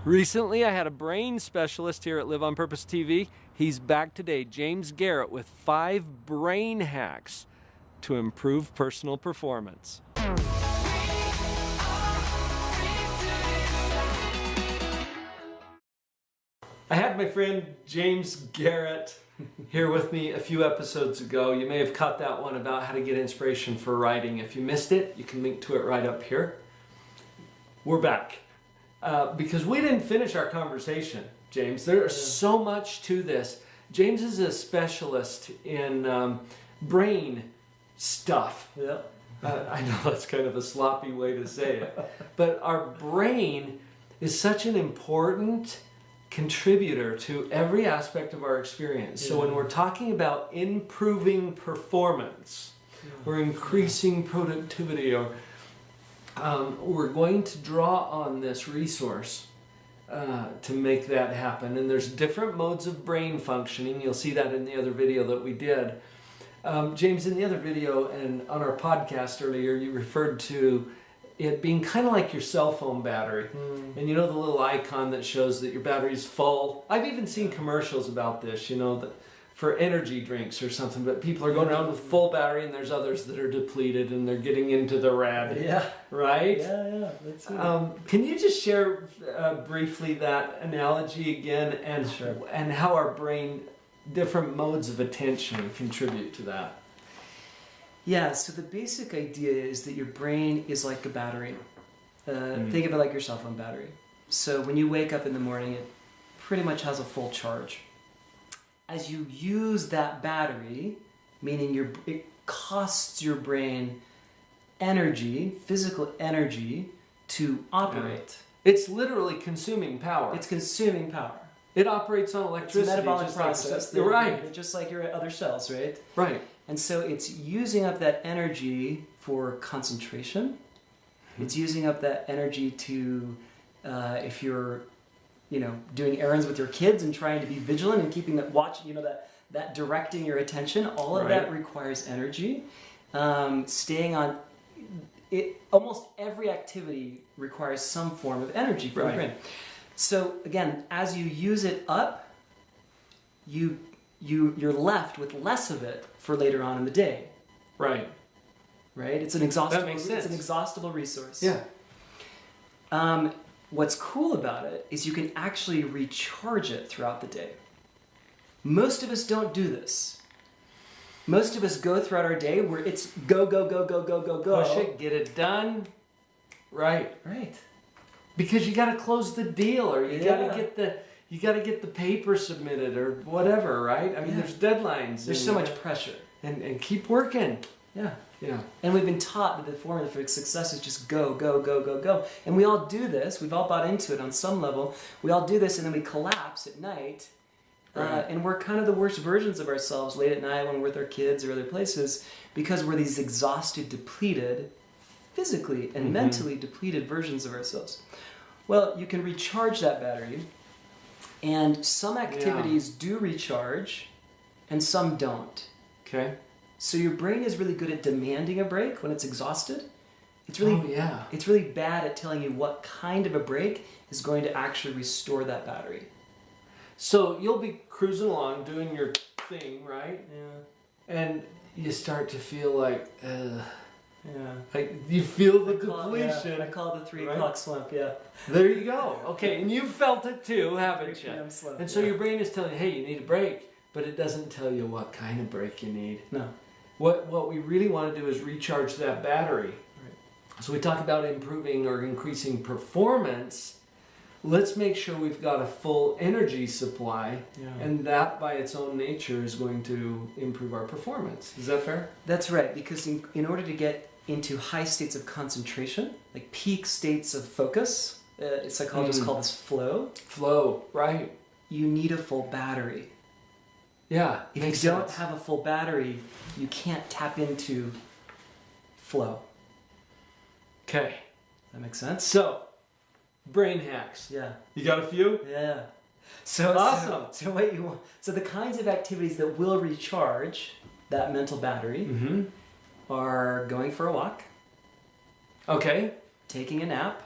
Recently, I had a brain specialist here at Live on Purpose TV. He's back today, James Garrett, with 5 brain hacks to improve personal performance. I had my friend James Garrett here with me a few episodes ago. You may have caught that one about how to get inspiration for writing. If you missed it, you can link to it right up here. We're back. Because we didn't finish our conversation, James. There's so much to this. James is a specialist in brain stuff. Yeah. I know that's kind of a sloppy way to say it. But our brain is such an important contributor to every aspect of our experience. So when we're talking about improving performance or increasing productivity, or we're going to draw on this resource to make that happen. And there's different modes of brain functioning. You'll see that in the other video that we did. James, in the other video and on our podcast earlier, you referred to it being kind of like your cell phone battery. And you know the little icon that shows that your battery's full? I've even seen commercials about this, you know, that for energy drinks or something, but people are going around with full battery and there's others that are depleted and they're getting into the red. Yeah. Right? Yeah. That's it. Can you just share briefly that analogy again and how our brain, different modes of attention contribute to that? Yeah, so the basic idea is that your brain is like a battery. Think of it like your cell phone battery. So when you wake up in the morning, it pretty much has a full charge. As you use that battery, meaning it costs your brain energy, physical energy, to operate. It's literally consuming power. It's consuming power. It operates on electricity. It's a metabolic process. You're right. They're just like your other cells, right? Right. And so it's using up that energy for concentration. It's using up that energy to, if you're, doing errands with your kids and trying to be vigilant and keeping that watch, that directing your attention. All of that requires energy. Staying on it. Almost every activity requires some form of energy from the brain. So again, as you use it up, you're left with less of it for later on in the day. Right? It's an exhaustible. That makes sense. It's an exhaustible resource. Yeah. What's cool about it is you can actually recharge it throughout the day. Most of us don't do this. Most of us go throughout our day where it's go. Push it, get it done. Right. Because you got to close the deal, or you got to get the paper submitted, or whatever, right? I mean, there's deadlines. There's so much pressure. And keep working. Yeah. Yeah. And we've been taught that the formula for success is just go. And we all do this. We've all bought into it on some level. We all do this, and then we collapse at night. And we're kind of the worst versions of ourselves late at night when we're with our kids or other places, because we're these exhausted, depleted, physically and mentally depleted versions of ourselves. Well, you can recharge that battery, and some activities do recharge, and some don't. Okay. So your brain is really good at demanding a break when it's exhausted. It's really bad at telling you what kind of a break is going to actually restore that battery. So you'll be cruising along doing your thing, right? Yeah. And you start to feel like, like you feel the depletion. I call it the 3 o'clock slump. Yeah. There you go. Okay, and you've felt it too, haven't you? Slump, and so your brain is telling you, hey, you need a break, but it doesn't tell you what kind of break you need. No. What we really want to do is recharge that battery. Right. So we talk about improving or increasing performance. Let's make sure we've got a full energy supply, and that by its own nature is going to improve our performance. Is that fair? That's right, because in order to get into high states of concentration, like peak states of focus, psychologists call this flow. Flow, right. You need a full battery. Yeah. If you don't have a full battery, you can't tap into flow. Okay. That makes sense? So, brain hacks. Yeah. You got a few? Yeah. So awesome. So the kinds of activities that will recharge that mental battery are going for a walk. Okay. Taking a nap.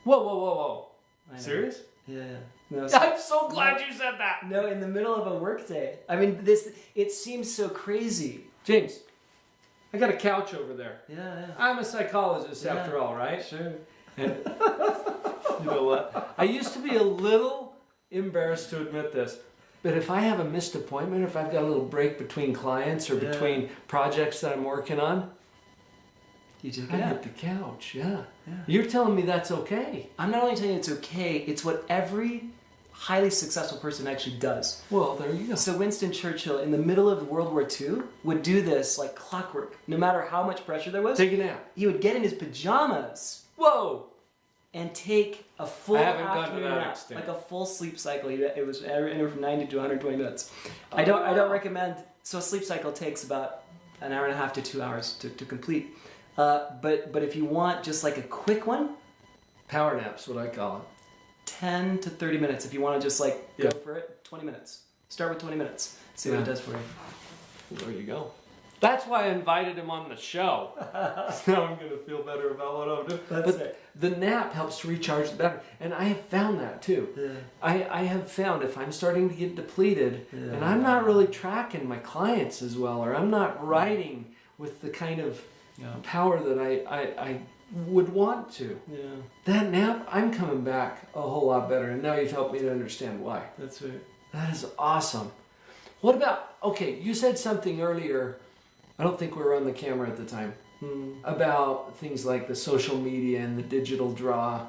Whoa. I know. Serious? Yeah. No, I'm so glad you said that. no, in the middle of a workday. I mean, it seems so crazy. James, I got a couch over there. Yeah. I'm a psychologist Yeah. after all, right? Sure. And you know what? I used to be a little embarrassed to admit this, but if I have a missed appointment, or if I've got a little break between clients or between projects that I'm working on, You take I it hit out. the couch. Yeah. Yeah. You're telling me that's okay. I'm not only telling you it's okay, it's what every highly successful person actually does. Well, there you go. So Winston Churchill, in the middle of World War II, would do this like clockwork. No matter how much pressure there was, Take a nap. he would get in his pajamas Whoa. and take a full I haven't gone to afternoon that nap, extent. like a full sleep cycle. It was anywhere from 90 to 120 minutes. I don't recommend. So a sleep cycle takes about an hour and a half to 2 hours to complete. But if you want just like a quick one, Power nap's what I call it. 10 to 30 minutes. If you want to just like go Yeah. for it, 20 minutes. Start with 20 minutes. See what Yeah. it does for you. There you go. That's why I invited him on the show. Now I'm going to feel better about what I'm doing. That's But it. the nap helps to recharge the battery. And I have found that too. Yeah. I have found if I'm starting to get depleted Yeah. and I'm not really tracking my clients as well, or I'm not writing with the kind of power that I would want to, Yeah. that nap, I'm coming back a whole lot better. And now you've helped me to understand why. That's right. That is awesome. What about, okay, you said something earlier, I don't think we were on the camera at the time, about things like the social media and the digital draw.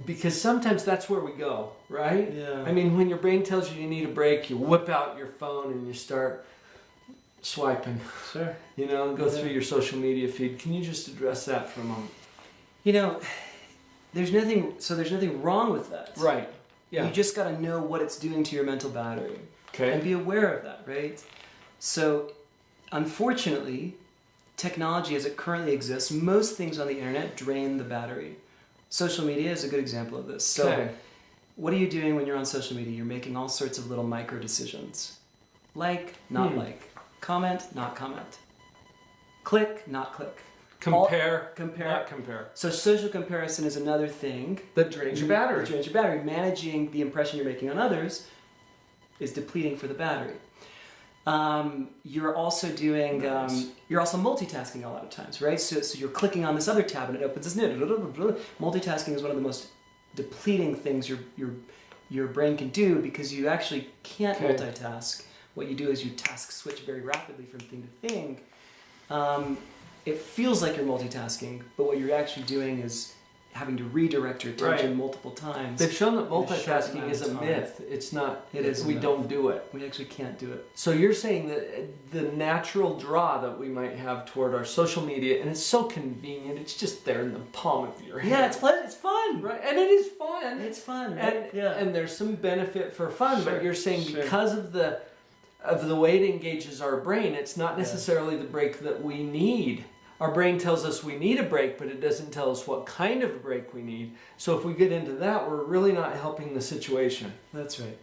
Because sometimes that's where we go, right? Yeah. I mean, when your brain tells you need a break, you whip out your phone and you start swiping, Sure. you know, and go through your social media feed. Can you just address that for a moment? You know, there's nothing wrong with that. Right. Yeah. You just got to know what it's doing to your mental battery. Okay. And be aware of that, right? So, unfortunately, technology as it currently exists, most things on the internet drain the battery. Social media is a good example of this. So, Okay. what are you doing when you're on social media? You're making all sorts of little micro decisions. Like, not like. Comment, not comment. Click, not click. Compare, compare. not compare. So social comparison is another thing. That drains your battery. That drains your battery. Managing the impression you're making on others is depleting for the battery. You're also doing, Nice. you're also multitasking a lot of times, right? So you're clicking on this other tab and it opens this new. Multitasking is one of the most depleting things your brain can do because you actually can't Okay. multitask. What you do is you task switch very rapidly from thing to thing. It feels like you're multitasking, but what you're actually doing is having to redirect your attention Right. multiple times. They've shown that in a short multitasking amount is of a time. myth. It's not. It is a We myth. don't do it. We actually can't do it. So you're saying that the natural draw that we might have toward our social media, and it's so convenient. It's just there in the palm of your hand. Yeah, it's fun. Right, and it is fun. It's fun, and right? Yeah. and there's some benefit for fun, Sure, but you're saying sure. because of the way it engages our brain, it's not necessarily the break that we need. Our brain tells us we need a break, but it doesn't tell us what kind of a break we need. So if we get into that, we're really not helping the situation. That's right.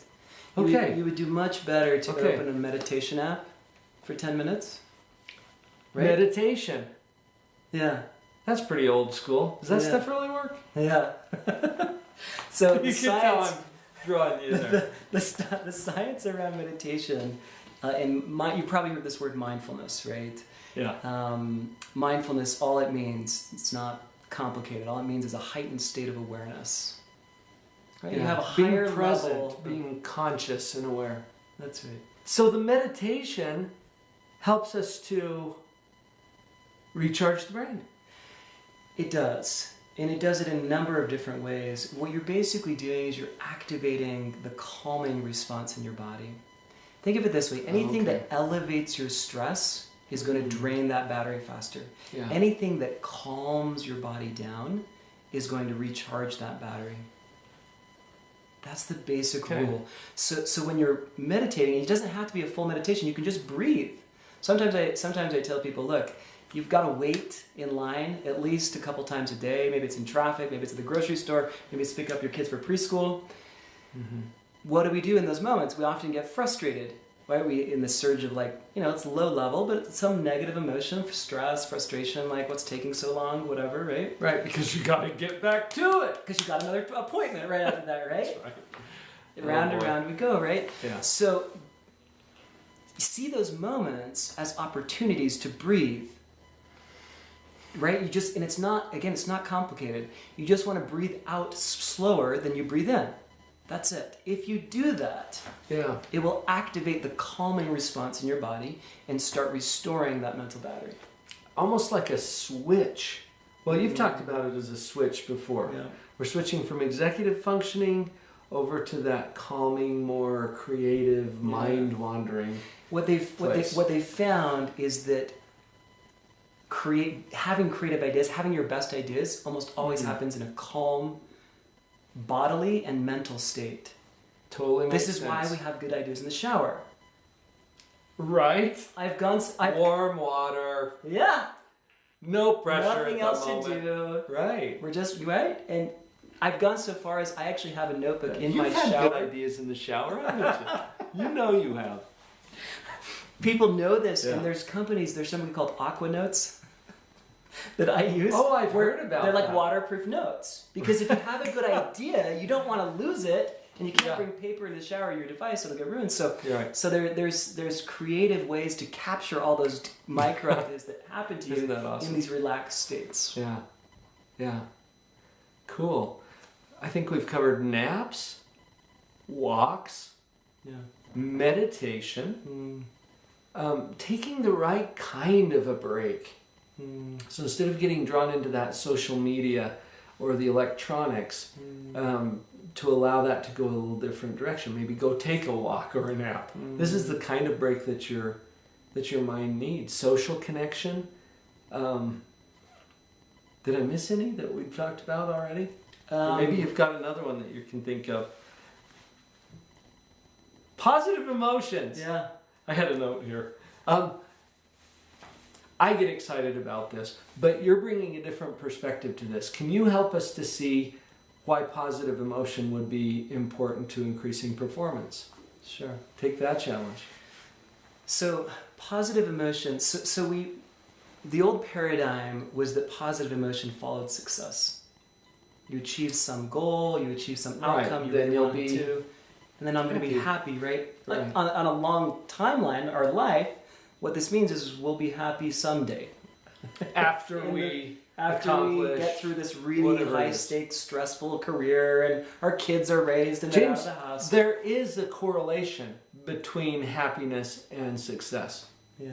Okay. You would do much better to Okay. open a meditation app for 10 minutes. Right? Meditation. Yeah. That's pretty old school. Does that Yeah. stuff really work? Yeah. So the You can tell science, I'm drawing you there. the science around meditation, you probably heard this word mindfulness, right? Yeah. Mindfulness, all it means, it's not complicated. All it means is a heightened state of awareness. Right? You have a being higher present, level. being conscious and aware. That's right. So the meditation helps us to recharge the brain. It does. And it does it in a number of different ways. What you're basically doing is you're activating the calming response in your body. Think of it this way. Anything Okay. that elevates your stress is going to drain that battery faster. Yeah. Anything that calms your body down is going to recharge that battery. That's the basic Okay. rule. So when you're meditating, it doesn't have to be a full meditation. You can just breathe. Sometimes I tell people, look, you've got to wait in line at least a couple times a day. Maybe it's in traffic, maybe it's at the grocery store, maybe it's to pick up your kids for preschool. Mm-hmm. What do we do in those moments? We often get frustrated why are we in the surge of like, it's low level, but it's some negative emotion, stress, frustration, like what's taking so long, whatever, right? Right, because you got to get back to it. Because you got another appointment right after that, right? That's right. Round and round we go, right? Yeah. So you see those moments as opportunities to breathe, right? And it's not complicated. You just want to breathe out slower than you breathe in. That's it. If you do that, it will activate the calming response in your body and start restoring that mental battery. Almost like a switch. Well, you've talked about it as a switch before. Yeah. We're switching from executive functioning over to that calming, more creative, mind-wandering. What they found is that having creative ideas, having your best ideas, almost always happens in a calm, bodily and mental state. Totally makes sense. This is why we have good ideas in the shower. Right? Warm water. Yeah. No pressure. Nothing else to do. Right. We're just right. And I've gone so far as I actually have a notebook in my shower. You've had good ideas in the shower, haven't you? You know you have. People know this, and there's something called Aqua Notes that I use. Oh, I've heard about They're like that. Waterproof notes. Because if you have a good idea, you don't want to lose it, and you can't bring paper in the shower or your device, it'll get ruined. So, there's creative ways to capture all those micro ideas that happen to you in these relaxed states. Yeah. Yeah. Cool. I think we've covered naps, walks, meditation, taking the right kind of a break. So instead of getting drawn into that social media or the electronics, to allow that to go a little different direction. Maybe go take a walk or a nap. This is the kind of break that your mind needs. Social connection. Did I miss any that we've talked about already? Or maybe you've got another one that you can think of. Positive emotions. Yeah. I had a note here. I get excited about this, but you're bringing a different perspective to this. Can you help us to see why positive emotion would be important to increasing performance? Sure. Take that challenge. So positive emotion. The old paradigm was that positive emotion followed success. You achieve some goal, you achieve some outcome, you really want to, and then I'm going to be happy, right? Like on a long timeline, our life, what this means is we'll be happy someday. After we get through this really high-stakes, stressful career, and our kids are raised and they're out of the house. There is a correlation between happiness and success. Yeah.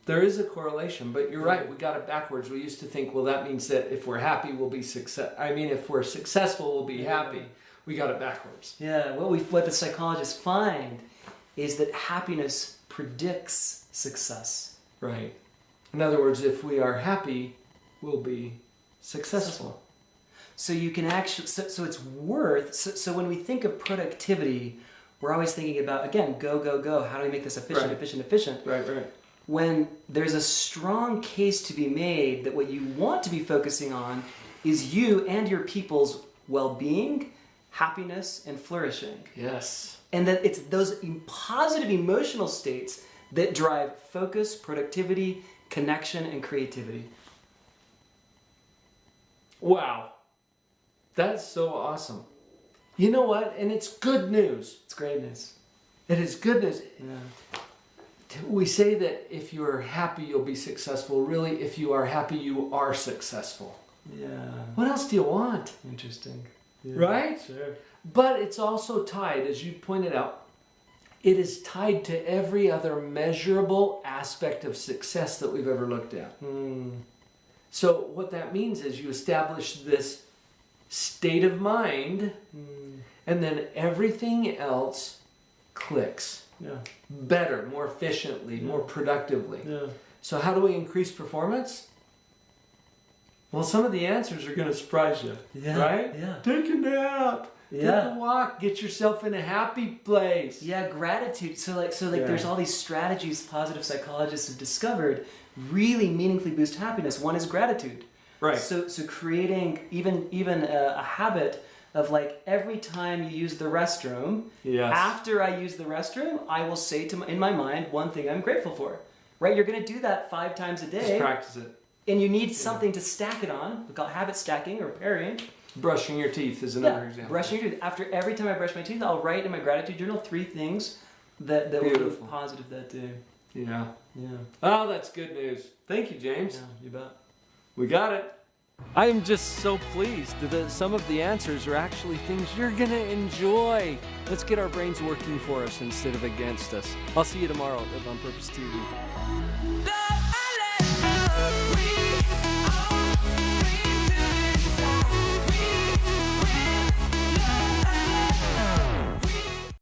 There is a correlation, but you're right. We got it backwards. We used to think, well, that means that if we're happy, we'll be if we're successful, we'll be happy. We got it backwards. Yeah. What the psychologists find is that happiness predicts success. Right. In other words, if we are happy, we'll be successful. So you can actually. So it's worth. So when we think of productivity, we're always thinking about, again, go, go, go. How do we make this efficient, efficient? Right. When there's a strong case to be made that what you want to be focusing on is you and your people's well-being, happiness, and flourishing. Yes. And that it's those positive emotional states that drive focus, productivity, connection, and creativity. Wow. That's so awesome. You know what? And it's good news. It's great news. It is good news. Yeah. We say that if you're happy, you'll be successful. Really, if you are happy, you are successful. Yeah. What else do you want? Interesting. Yeah. Right? Sure. But it's also tied, as you pointed out, it is tied to every other measurable aspect of success that we've ever looked at. So what that means is you establish this state of mind, and then everything else clicks. Yeah. Better, more efficiently, more productively. Yeah. So how do we increase performance? Well, some of the answers are going to surprise you, right? Yeah. Take a nap. Yeah. Take a walk. Get yourself in a happy place. Yeah, gratitude. So there's all these strategies positive psychologists have discovered really meaningfully boost happiness. One is gratitude. Right. So creating even a habit of like every time you use the restroom, Yes. after I use the restroom, I will say in my mind one thing I'm grateful for. Right? You're going to do that 5 times a day. Just practice it. And you need something to stack it on. We call it habit stacking or pairing. Brushing your teeth is another example. Brushing your teeth. After every time I brush my teeth, I'll write in my gratitude journal 3 things that were Beautiful. positive that day. Yeah. Yeah. Oh, that's good news. Thank you, James. Yeah, you bet. We got it. I am just so pleased that some of the answers are actually things you're going to enjoy. Let's get our brains working for us instead of against us. I'll see you tomorrow at Live on Purpose TV.